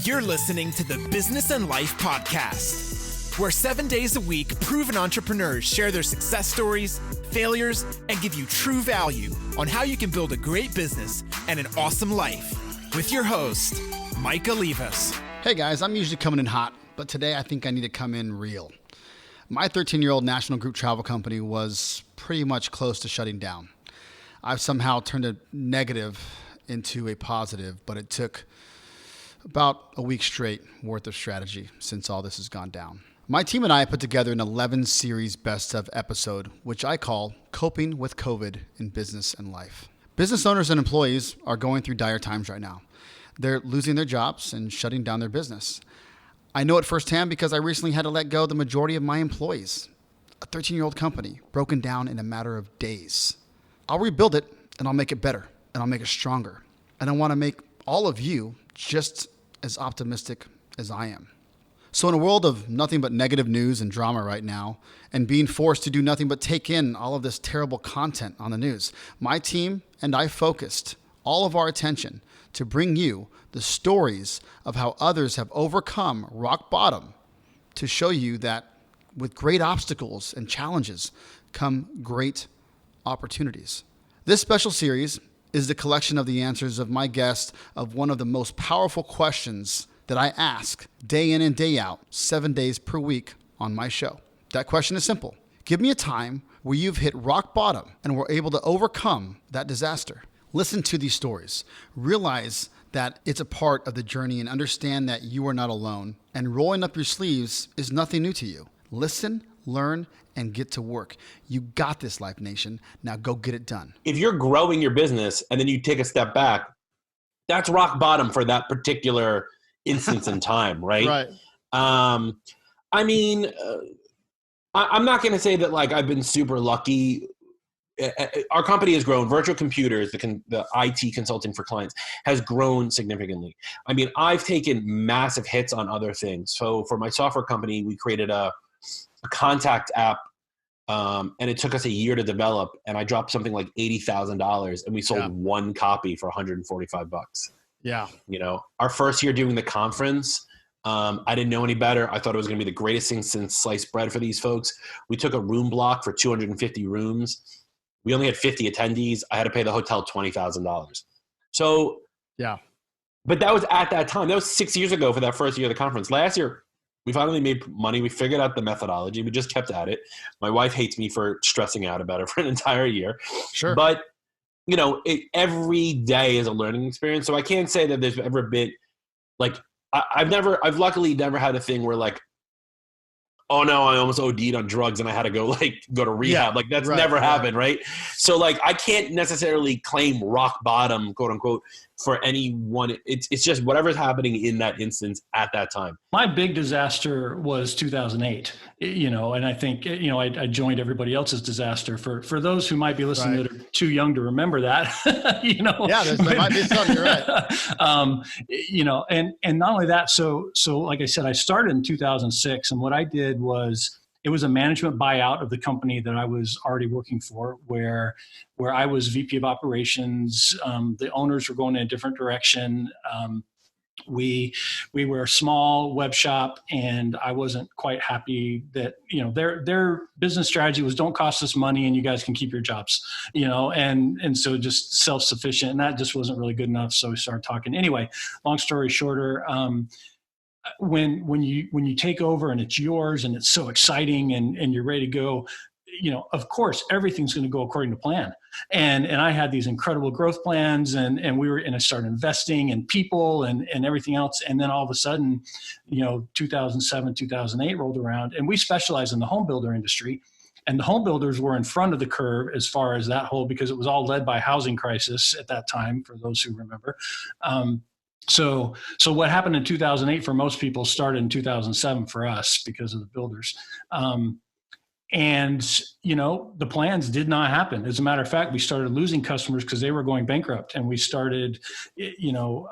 You're listening to the Business and Life Podcast, where 7 days a week, proven entrepreneurs share their success stories, failures, and give you true value on how you can build a great business and an awesome life. With your host, Mike Olivas. Hey guys, I'm usually coming in hot, but today I think I need to come in real. My 13-year-old national group travel company was pretty much close to shutting down. I've somehow turned a negative into a positive, but it took about a week straight worth of strategy since all this has gone down. My team and I put together an 11 series best of episode, which I call Coping with COVID in Business and Life. Business owners and employees are going through dire times right now. They're losing their jobs and shutting down their business. I know it firsthand because I recently had to let go of the majority of my employees. A 13-year-old company broken down in a matter of days. I'll rebuild it and I'll make it better and I'll make it stronger. And I want to make all of you just as optimistic as I am. So in a world of nothing but negative news and drama right now, and being forced to do nothing but take in all of this terrible content on the news, my team and I focused all of our attention to bring you the stories of how others have overcome rock bottom, to show you that with great obstacles and challenges come great opportunities. This special series is the collection of the answers of my guest of one of the most powerful questions that I ask day in and day out, 7 days per week on my show. That question is simple. Give me a time where you've hit rock bottom and were able to overcome that disaster. Listen to these stories. Realize that it's a part of the journey and understand that you are not alone. And rolling up your sleeves is nothing new to you. Listen, learn, and get to work. You got this, Life Nation. Now go get it done. If you're growing your business and then you take a step back, that's rock bottom for that particular instance in time, right? Right. I'm not going to say that like I've been super lucky. Our company has grown. Virtual Computers, the IT consulting for clients, has grown significantly. I mean, I've taken massive hits on other things. So for my software company, we created a contact app, and it took us a year to develop, and I dropped something like $80,000 and we sold one copy for $145. Yeah. You know, our first year doing the conference, I didn't know any better. I thought it was going to be the greatest thing since sliced bread for these folks. We took a room block for 250 rooms. We only had 50 attendees. I had to pay the hotel $20,000. So, yeah. But that was at that time. That was 6 years ago for that first year of the conference. Last year, we finally made money. We figured out the methodology. We just kept at it. My wife hates me for stressing out about it for an entire year. Sure. But, you know, every day is a learning experience. So I can't say that there's ever been, like, I've luckily never had a thing where, like, oh no, I almost OD'd on drugs and I had to go to rehab. Yeah, like that's never happened, right? So like I can't necessarily claim rock bottom, quote unquote, for anyone. It's just whatever's happening in that instance at that time. My big disaster was 2008, you know, and I think, you know, I joined everybody else's disaster. For those who might be listening that are too young to remember that, you know. Yeah, there might be something, you're right. You know, and not only that, so like I said, I started in 2006, and what I did was, it was a management buyout of the company that I was already working for, where I was VP of operations. The owners were going in a different direction. We were a small web shop, and I wasn't quite happy that, you know, their business strategy was don't cost us money and you guys can keep your jobs, you know, and so just self-sufficient, and that just wasn't really good enough. So we started talking. Anyway, long story shorter, when you take over and it's yours and it's so exciting and you're ready to go, you know, of course, everything's going to go according to plan. And I had these incredible growth plans and I started investing in people and everything else. And then all of a sudden, you know, 2007, 2008 rolled around, and we specialize in the home builder industry. And the home builders were in front of the curve as far as that whole, because it was all led by housing crisis at that time, for those who remember. So what happened in 2008 for most people started in 2007 for us because of the builders. And, you know, the plans did not happen. As a matter of fact, we started losing customers because they were going bankrupt, and we started, you know,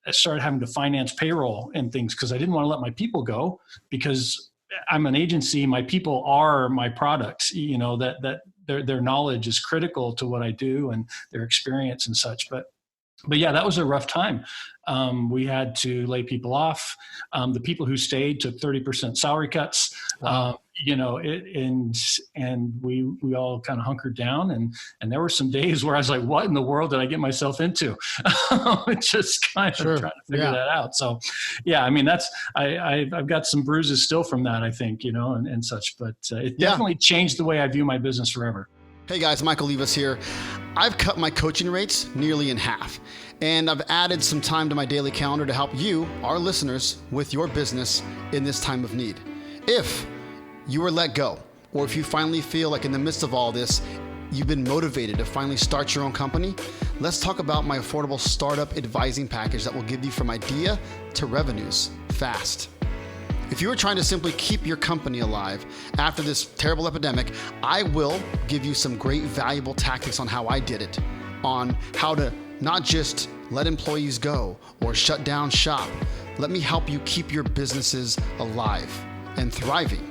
I started having to finance payroll and things because I didn't want to let my people go, because I'm an agency. My people are my products, you know, that their knowledge is critical to what I do and their experience and such. But But yeah, that was a rough time. We had to lay people off. The people who stayed took 30% salary cuts. Wow. And we all kind of hunkered down. And there were some days where I was like, what in the world did I get myself into? Just kind of trying to figure that out. So yeah, I mean, I've got some bruises still from that, I think, and such, but it definitely changed the way I view my business forever. Hey guys, Michael Levis here. I've cut my coaching rates nearly in half, and I've added some time to my daily calendar to help you, our listeners, with your business in this time of need. If you were let go, or if you finally feel like in the midst of all this, you've been motivated to finally start your own company, let's talk about my affordable startup advising package that will give you from idea to revenues fast. If you are trying to simply keep your company alive after this terrible epidemic, I will give you some great valuable tactics on how I did it, on how to not just let employees go or shut down shop. Let me help you keep your businesses alive and thriving.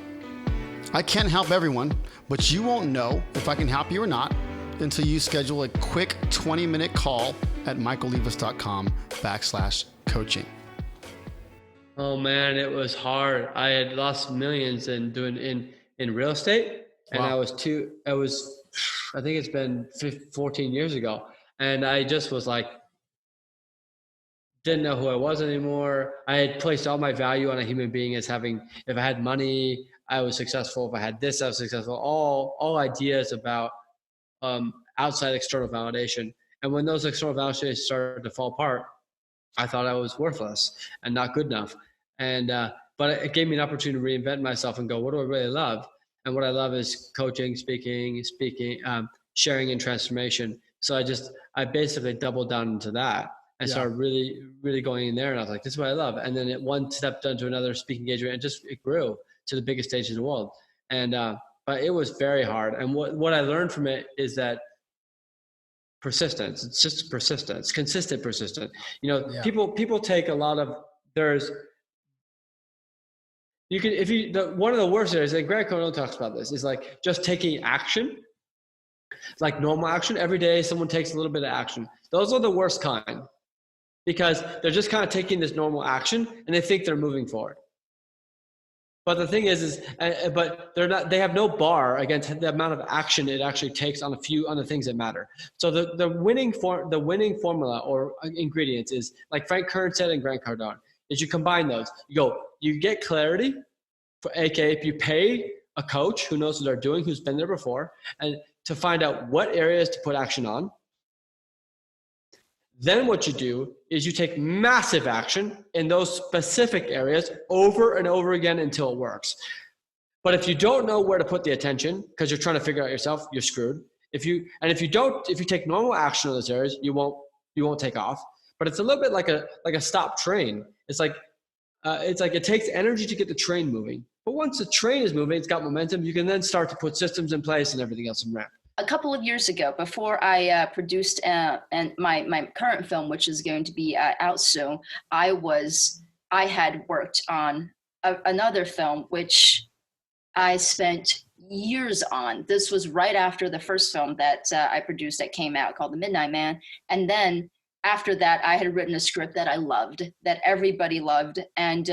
I can't help everyone, but you won't know if I can help you or not until you schedule a quick 20-minute call at michaellevis.com/coaching. Oh man, it was hard. I had lost millions in real estate, and Wow. I think it's been 14 years ago, and I just was like, didn't know who I was anymore. I had placed all my value on a human being as having, if I had money, I was successful. If I had this, I was successful. All ideas about outside external validation, and when those external validations started to fall apart, I thought I was worthless and not good enough. And but it gave me an opportunity to reinvent myself and go, what do I really love? And what I love is coaching, speaking, sharing, and transformation. So I basically doubled down into that and started really, really going in there. And I was like, this is what I love. And then one stepped into another speaking engagement, and it grew to the biggest stage in the world. And but it was very hard. And what I learned from it is that persistence. It's just persistence, consistent persistent. People take a lot of one of the worst areas, and Grant Cardone talks about this, is like just taking action, like normal action. Every day someone takes a little bit of action. Those are the worst kind, because they're just kind of taking this normal action and they think they're moving forward. But the thing but they're not. They have no bar against the amount of action it actually takes on the things that matter. So the winning formula or ingredients is, like Frank Kern said and Grant Cardone, is you combine those. You get clarity, aka if you pay a coach who knows what they're doing, who's been there before, and to find out what areas to put action on. Then what you do is you take massive action in those specific areas over and over again until it works. But if you don't know where to put the attention because you're trying to figure out yourself, you're screwed. If you take normal action in those areas, you won't take off. But it's a little bit like a stopped train. It's like it takes energy to get the train moving. But once the train is moving, it's got momentum. You can then start to put systems in place and everything else in ramp. A couple of years ago, before I produced and my current film, which is going to be out soon, I had worked on another film, which I spent years on. This was right after the first film that I produced that came out, called The Midnight Man. And then after that, I had written a script that I loved, that everybody loved. And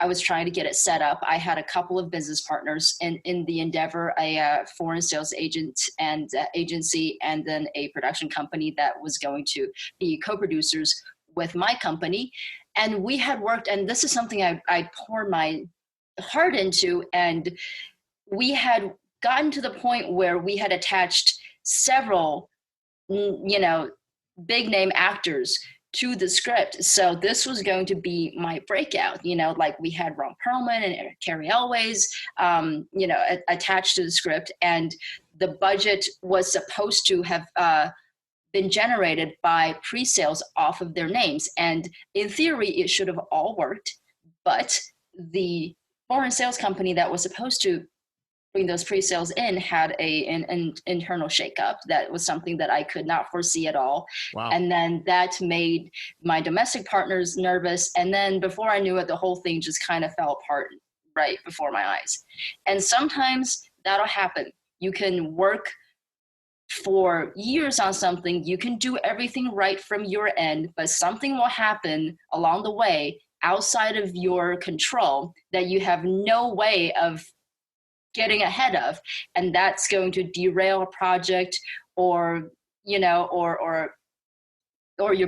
I was trying to get it set up. I had a couple of business partners in the endeavor, a foreign sales agent and agency, and then a production company that was going to be co-producers with my company. And we had worked, and this is something I poured my heart into, and we had gotten to the point where we had attached several, big name actors to the script. So this was going to be my breakout, like we had Ron Perlman and Carrie Elways, attached to the script. And the budget was supposed to have been generated by pre-sales off of their names. And in theory, it should have all worked. But the foreign sales company that was supposed to bring those pre-sales in had an internal shakeup. That was something that I could not foresee at all. Wow. And then that made my domestic partners nervous. And then before I knew it, the whole thing just kind of fell apart right before my eyes. And sometimes that'll happen. You can work for years on something. You can do everything right from your end, but something will happen along the way outside of your control that you have no way of getting ahead of. And that's going to derail a project or your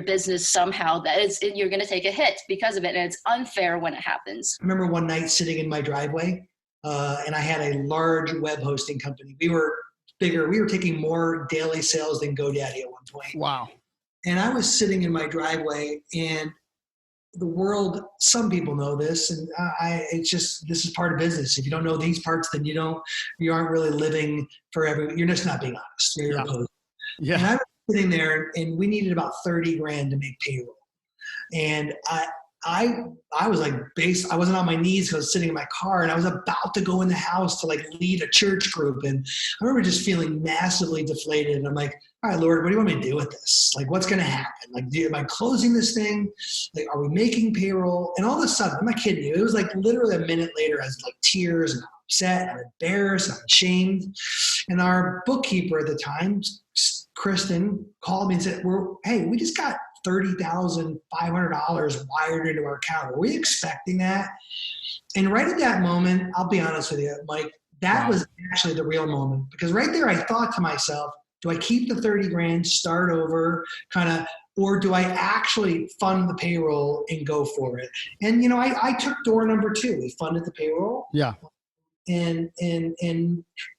business somehow. You're going to take a hit because of it. And it's unfair when it happens. I remember one night sitting in my driveway, and I had a large web hosting company. We were bigger. We were taking more daily sales than GoDaddy at one point. Wow. And I was sitting in my driveway, and the world, some people know this, and this is part of business. If you don't know these parts, then you aren't really living for you're just not being honest. You're opposed. Yeah. And I was sitting there, and we needed about $30,000 to make payroll. And I was like I wasn't on my knees because I was sitting in my car, and I was about to go in the house to like lead a church group. And I remember just feeling massively deflated. And I'm like, all right, Lord, what do you want me to do with this? Like, what's going to happen? Like, am I closing this thing? Like, are we making payroll? And all of a sudden, I'm not kidding you, it was like literally a minute later, I was like tears, and I'm upset, I'm embarrassed, I'm ashamed. And our bookkeeper at the time, Kristen, called me and said, hey, we just got $30,500 wired into our account. Were we expecting that? And right at that moment, I'll be honest with you, Mike, that was actually the real moment, because right there I thought to myself, do I keep the $30,000, start over, or do I actually fund the payroll and go for it? And I took door number 2. We funded the payroll. Yeah. And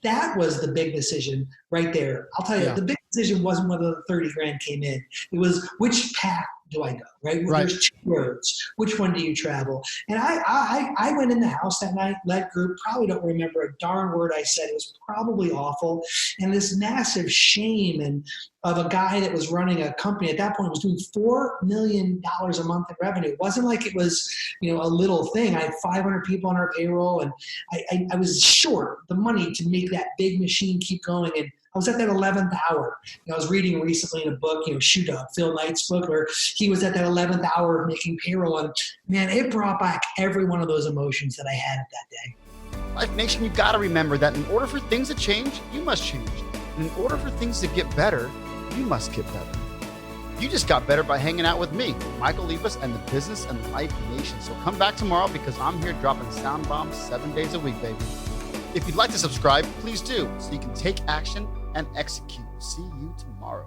that was the big decision right there. I'll tell you, the big decision wasn't whether the $30,000 came in. It was which path do I go, right? There's 2 roads. Which one do you travel? And I went in the house that night, led group, probably don't remember a darn word I said. It was probably awful. And this massive shame of a guy that was running a company at that point was doing $4 million a month in revenue. It wasn't like it was, a little thing. I had 500 people on our payroll, and I was short the money to make that big machine keep going. And I was at that 11th hour. I was reading recently in a book, Shoot Up, Phil Knight's book, where he was at that 11th hour of making payroll. And man, it brought back every one of those emotions that I had that day. Life Nation, you got to remember that in order for things to change, you must change. And in order for things to get better, you must get better. You just got better by hanging out with me, Michael Liebus, and the Business and Life Nation. So come back tomorrow, because I'm here dropping sound bombs 7 days a week, baby. If you'd like to subscribe, please do, so you can take action and execute. See you tomorrow.